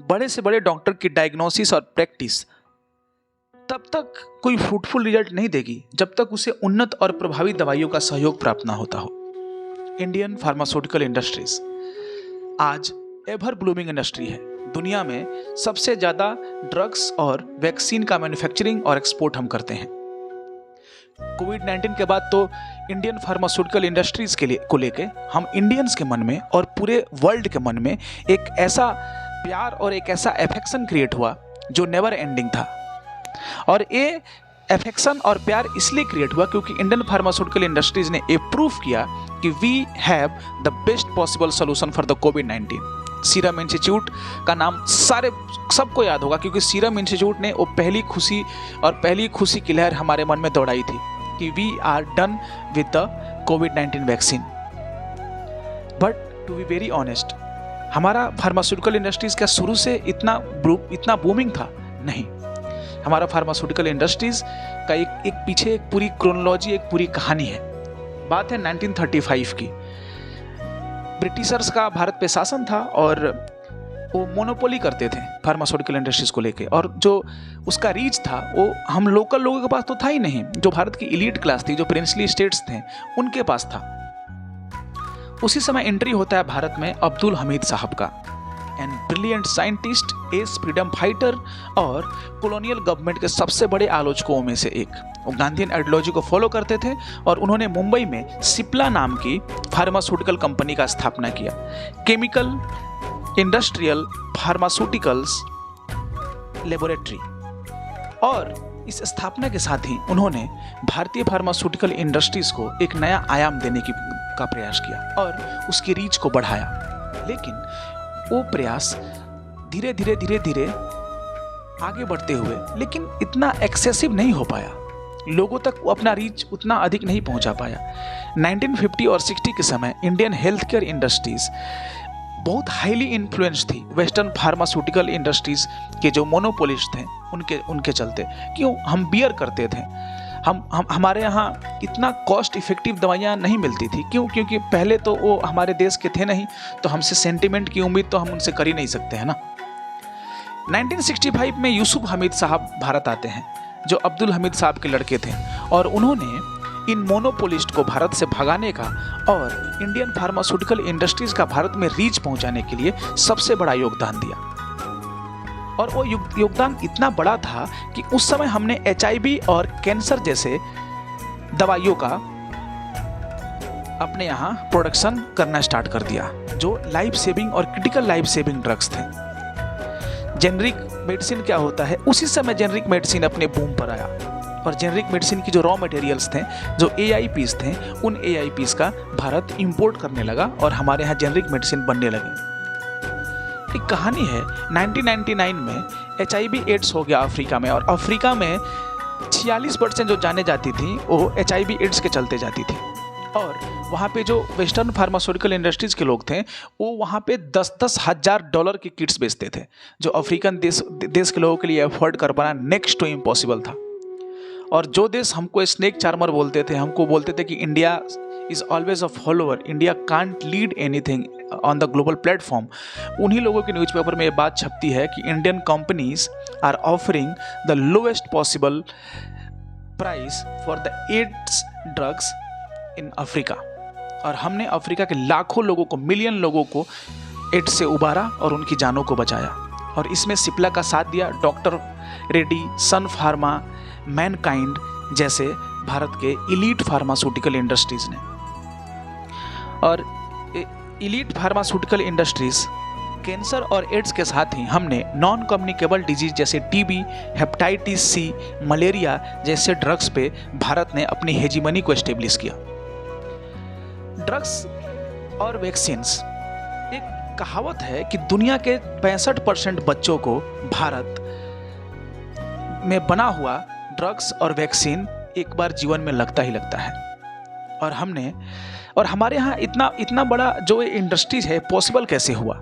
बड़े से बड़े डॉक्टर की डायग्नोसिस और प्रैक्टिस तब तक कोई फ्रूटफुल रिजल्ट नहीं देगी जब तक उसे उन्नत और प्रभावी दवाइयों का सहयोग प्राप्त ना होता हो। इंडियन फार्मास्यूटिकल इंडस्ट्रीज आज एवर ब्लूमिंग इंडस्ट्री है। दुनिया में सबसे ज़्यादा ड्रग्स और वैक्सीन का मैन्युफैक्चरिंग और एक्सपोर्ट हम करते हैं। कोविड-19 के बाद तो इंडियन फार्मास्यूटिकल इंडस्ट्रीज को लेके हम इंडियंस के मन में और पूरे वर्ल्ड के मन में एक ऐसा प्यार और एक ऐसा एफेक्शन क्रिएट हुआ जो नेवर एंडिंग था। और ये एफेक्शन और प्यार इसलिए क्रिएट हुआ क्योंकि इंडियन फार्मास्यूटिकल इंडस्ट्रीज ने ये प्रूफ किया कि we have the best possible solution for the कोविड-19। सीरम इंस्टीट्यूट का नाम सबको याद होगा क्योंकि सीरम इंस्टीट्यूट ने वो पहली खुशी की लहर हमारे मन में दौड़ाई थी कि we are done with the कोविड-19 vaccine. But to be very honest, हमारा फार्मास्यूटिकल इंडस्ट्रीज क्या शुरू से इतना बूमिंग था? नहीं। हमारा फार्मास्यूटिकल इंडस्ट्रीज का एक पीछे एक पूरी क्रोनोलॉजी, एक पूरी कहानी है। बात है 1935 की। ब्रिटिशर्स का भारत पे शासन था और वो मोनोपोली करते थे फार्मास्यूटिकल इंडस्ट्रीज को लेके, और जो उसका रीच था वो हम लोकल लोगों के पास तो था ही नहीं। जो भारत की इलीट क्लास थी, जो प्रिंसली स्टेट्स थे, उनके पास था। उसी समय एंट्री होता है भारत में अब्दुल हमीद साहब का, and brilliant scientist, S freedom fighter और कॉलोनियल गवर्नमेंट के सबसे बड़े आलोचकों में से एक। वो गांधीयन आइडियोलॉजी को फॉलो करते थे और उन्होंने मुंबई में सिप्ला नाम की फार्मास्यूटिकल कंपनी का स्थापना किया। Chemical industrial pharmaceuticals laboratory. और इस स्थापना के साथ ही उन्होंने भारतीय फार्मास्यूटिकल इंडस्ट्रीज को एक नया आयाम देने का प्रयास किया और उसकी रीच को बढ़ाया। लेकिन वो प्रयास धीरे धीरे आगे बढ़ते हुए लेकिन इतना एक्सेसिव नहीं हो पाया, लोगों तक वो अपना रीच उतना अधिक नहीं पहुंचा पाया। 1950 और 60 के समय इंडियन हेल्थ केयर इंडस्ट्रीज बहुत हाईली इन्फ्लुएंस थी वेस्टर्न फार्मास्यूटिकल इंडस्ट्रीज के जो मोनोपोलिस्ट थे उनके चलते। क्यों? हम बियर करते थे, हमारे यहाँ इतना कॉस्ट इफेक्टिव दवाइयाँ नहीं मिलती थी। क्यों? क्योंकि पहले तो वो हमारे देश के थे नहीं, तो हमसे सेंटिमेंट की उम्मीद तो हम उनसे कर ही नहीं सकते हैं ना। 1965 में यूसुफ हमीद साहब भारत आते हैं, जो अब्दुल हमीद साहब के लड़के थे, और उन्होंने इन मोनोपोलिस्ट को भारत से भगाने का और इंडियन फार्मास्यूटिकल इंडस्ट्रीज का भारत में रीच पहुंचाने के लिए सबसे बड़ा योगदान दिया। और वो योगदान इतना बड़ा था कि उस समय हमने HIV और कैंसर जैसे दवाइयों का अपने यहाँ प्रोडक्शन करना स्टार्ट कर दिया, जो लाइफ सेविंग और क्रिटिकल लाइफ सेविंग ड्रग्स थे। जेनरिक मेडिसिन क्या होता है? उसी समय जेनरिक मेडिसिन अपने बूम पर आया और जेनरिक मेडिसिन की जो रॉ मटेरियल्स थे, जो AIPs थे, उन AIPs का भारत इंपोर्ट करने लगा और हमारे यहाँ जेनरिक मेडिसिन बनने लगी। एक कहानी है, 1999 में HIV एड्स हो गया अफ्रीका में, और अफ्रीका में 46% जो जाने जाती थी वो HIV एड्स के चलते जाती थी। और वहाँ पे जो वेस्टर्न फार्मास्यूटिकल इंडस्ट्रीज के लोग थे वो वहाँ पे 10-10 हज़ार डॉलर की किट्स बेचते थे, जो अफ्रीकन देश के लोगों के लिए अफोर्ड कर पाना नेक्स्ट टू इम्पॉसिबल था। और जो देश हमको स्नेक चार्मर बोलते थे, हमको बोलते थे कि India is always a follower, India can't lead anything on the global platform, उन्हीं लोगों के न्यूज़पेपर में ये बात छपती है कि Indian companies are offering the lowest possible price for the AIDS drugs in Africa. और हमने अफ्रीका के लाखों लोगों को, मिलियन लोगों को एड्स से उबारा और उनकी जानों को बचाया। और इसमें सिप्ला का साथ दिया डॉक्टर रेड्डी, सन फार्मा, मैनकाइंड जैसे भारत के इलीट फार्मास्यूटिकल इंडस्ट्रीज ने। और इलीट फार्मास्यूटिकल इंडस्ट्रीज कैंसर और एड्स के साथ ही हमने नॉन कम्युनिकेबल डिजीज जैसे TB, हेपेटाइटिस C, मलेरिया जैसे ड्रग्स पे भारत ने अपनी हेजीमनी को एस्टेब्लिश किया। ड्रग्स और वैक्सीन्स, एक कहावत है कि दुनिया के 65% बच्चों को भारत में बना हुआ ड्रग्स और वैक्सीन एक बार जीवन में लगता ही लगता है। और हमारे यहाँ इतना बड़ा जो इंडस्ट्रीज है पॉसिबल कैसे हुआ?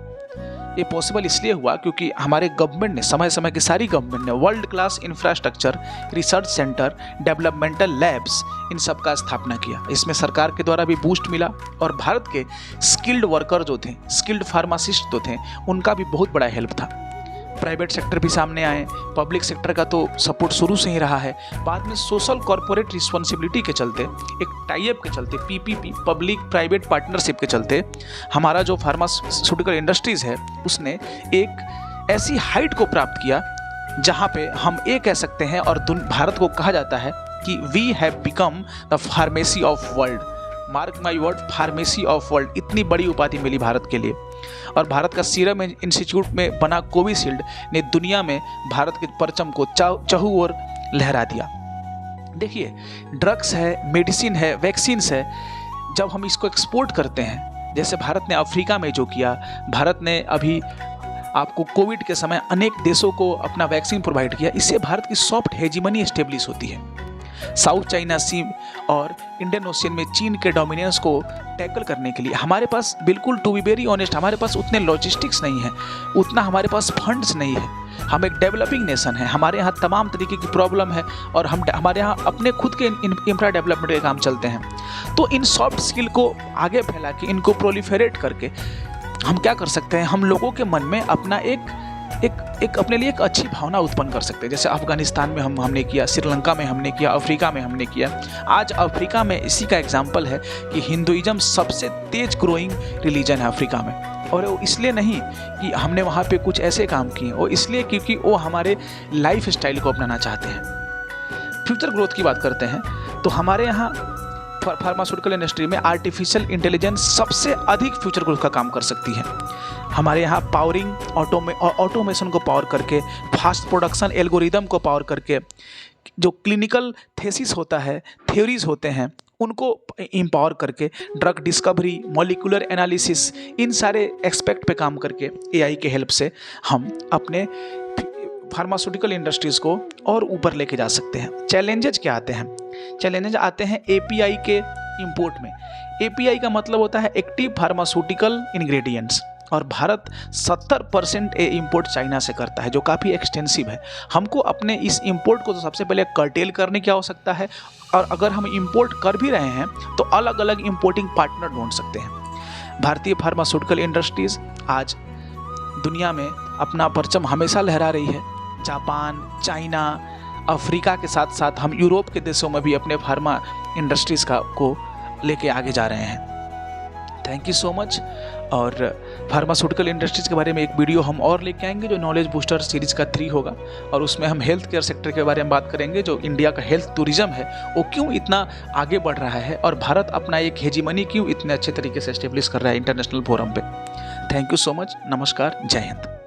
ये पॉसिबल इसलिए हुआ क्योंकि हमारे गवर्नमेंट ने, समय समय की सारी गवर्नमेंट ने world class infrastructure, research centre, developmental labs, इन सब का स्थापना किया। इसमें सरकार के द्वारा भी बूस्ट मिला और भारत के स्किल्ड वर्कर जो थे, स्किल्ड फार्मासिस्ट जो थे, उनका भी बहुत बड़ा हेल्प था। प्राइवेट सेक्टर भी सामने आए, पब्लिक सेक्टर का तो सपोर्ट शुरू से ही रहा है। बाद में सोशल कॉर्पोरेट रिस्पॉन्सिबिलिटी के चलते, एक टाई-अप के चलते, पीपीपी पब्लिक प्राइवेट पार्टनरशिप के चलते हमारा जो फार्मास्यूटिकल इंडस्ट्रीज़ है उसने एक ऐसी हाइट को प्राप्त किया जहाँ पे हम ये कह सकते हैं और भारत को कहा जाता है कि we have become the pharmacy of world. Mark my word, pharmacy of world, इतनी बड़ी उपाधि मिली भारत के लिए। और भारत का सीरम इंस्टीट्यूट में बना कोविशील्ड ने दुनिया में भारत के परचम को चहु ओर लहरा दिया। देखिए, ड्रग्स है, मेडिसिन है, वैक्सीन्स है, जब हम इसको एक्सपोर्ट करते हैं, जैसे भारत ने अफ्रीका में जो किया, भारत ने अभी आपको कोविड के समय अनेक देशों को अपना वैक्सीन प्रोवाइड किया, इससे भारत की सॉफ्ट हेजीमनी एस्टेब्लिश होती है। साउथ चाइना सी और इंडियन ओशियन में चीन के डोमिनेंस को टैकल करने के लिए हमारे पास, बिल्कुल टू बी वेरी ऑनेस्ट, हमारे पास उतने लॉजिस्टिक्स नहीं है, उतना हमारे पास फंड्स नहीं है। हम एक डेवलपिंग नेशन है, हमारे यहाँ तमाम तरीके की प्रॉब्लम है और हमारे यहाँ अपने खुद के इंफ्रा डेवलपमेंट के काम चलते हैं। तो इन सॉफ्ट स्किल को आगे फैला के, इनको प्रोलिफेरेट करके हम क्या कर सकते हैं, हम लोगों के मन में अपना एक अपने लिए एक अच्छी भावना उत्पन्न कर सकते हैं। जैसे अफगानिस्तान में हमने किया, श्रीलंका में हमने किया, अफ्रीका में हमने किया। आज अफ्रीका में इसी का एग्जाम्पल है कि हिंदुइज्म सबसे तेज ग्रोइंग रिलीजन है अफ्रीका में। और वो इसलिए नहीं कि हमने वहाँ पे कुछ ऐसे काम किए, वो इसलिए क्योंकि वो हमारे लाइफ स्टाइल को अपनाना चाहते हैं। फ्यूचर ग्रोथ की बात करते हैं तो हमारे यहाँ फार्मास्यूटिकल इंडस्ट्री में आर्टिफिशियल इंटेलिजेंस सबसे अधिक फ्यूचर ग्रोथ का काम कर सकती है। हमारे यहाँ पावरिंग ऑटोमेशन को पावर करके, फास्ट प्रोडक्शन एल्गोरिदम को पावर करके, जो क्लिनिकल थेसिस होता है, थ्योरीज होते हैं, उनको एम्पावर करके, ड्रग डिस्कवरी, मॉलिक्यूलर एनालिसिस, इन सारे एक्सपेक्ट पे काम करके एआई के हेल्प से हम अपने फार्मास्यूटिकल इंडस्ट्रीज़ को और ऊपर लेके जा सकते हैं। चैलेंजेज क्या आते हैं? चैलेंजेज आते हैं एपीआई के इंपोर्ट में। एपीआई का मतलब होता है एक्टिव फार्मास्यूटिकल इंग्रेडिएंट्स, और भारत 70% इंपोर्ट चाइना से करता है, जो काफ़ी एक्सटेंसिव है। हमको अपने इस इंपोर्ट को तो सबसे पहले कर्टेल करने की आवश्यकता है, और अगर हम इंपोर्ट कर भी रहे हैं तो अलग अलग इंपोर्टिंग पार्टनर ढूंढ सकते हैं। भारतीय फार्मास्यूटिकल इंडस्ट्रीज़ आज दुनिया में अपना परचम हमेशा लहरा रही है। जापान, चाइना, अफ्रीका के साथ साथ हम यूरोप के देशों में भी अपने फार्मा इंडस्ट्रीज़ को लेके आगे जा रहे हैं। Thank you so much. और फार्मास्यूटिकल इंडस्ट्रीज़ के बारे में एक वीडियो हम और लेके आएंगे जो नॉलेज बूस्टर सीरीज़ का 3 होगा, और उसमें हम हेल्थ केयर सेक्टर के बारे में बात करेंगे। जो इंडिया का हेल्थ टूरिज्म है वो क्यों इतना आगे बढ़ रहा है, और भारत अपना एक हेजीमनी क्यों इतने अच्छे तरीके से एस्टेब्लिश कर रहा है इंटरनेशनल फोरम पे। Thank you so much. नमस्कार, जय हिंद।